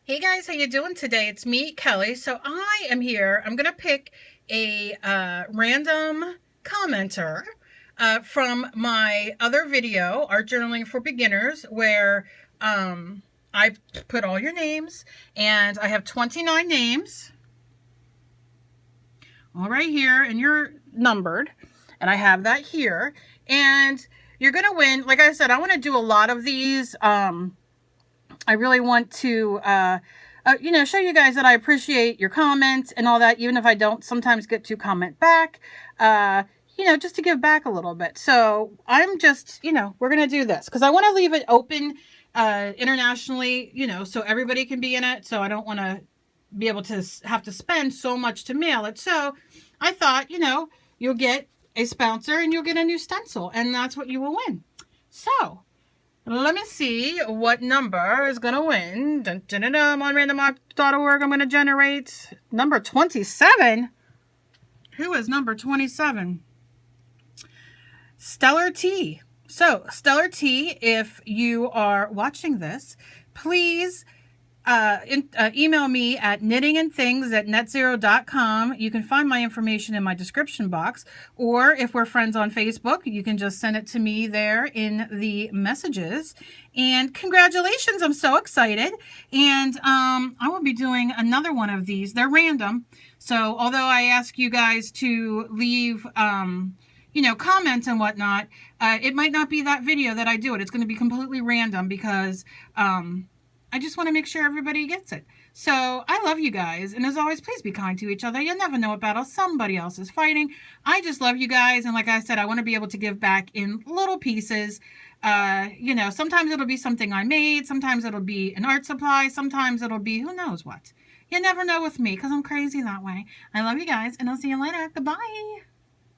Hey guys, how you doing today? It's me, Kelly. So I am here. I'm gonna pick a random commenter from my other video, Art Journaling for Beginners, where I put all your names, and I have 29 names, all right here, and you're numbered, and I have that here, and you're gonna win. Like I said, I want to do a lot of these. I really want to, show you guys that I appreciate your comments and all that, even if I don't sometimes get to comment back, just to give back a little bit. So I'm just, we're going to do this because I want to leave it open internationally, so everybody can be in it. So I don't want to be able to have to spend so much to mail it. So I thought, you'll get a sponsor and you'll get a new stencil, and that's what you will win. So let me see what number is going to win. Dun, dun, dun, dun. On randommark.org, I'm going to generate number 27. Who is number 27? Stellar T. So, Stellar T, if you are watching this, please email me at knittingandthings@netzero.com. You can find my information in my description box, or if we're friends on Facebook, you can just send it to me there in the messages. And congratulations, I'm so excited. And I will be doing another one of these. They're random. So although I ask you guys to leave comments and whatnot, it might not be that video that I do it. It's going to be completely random because I just want to make sure everybody gets it. So I love you guys. And as always, please be kind to each other. You never know what battle somebody else is fighting. I just love you guys. And like I said, I want to be able to give back in little pieces. Sometimes it'll be something I made. Sometimes it'll be an art supply. Sometimes it'll be who knows what. You never know with me because I'm crazy that way. I love you guys, and I'll see you later. Goodbye.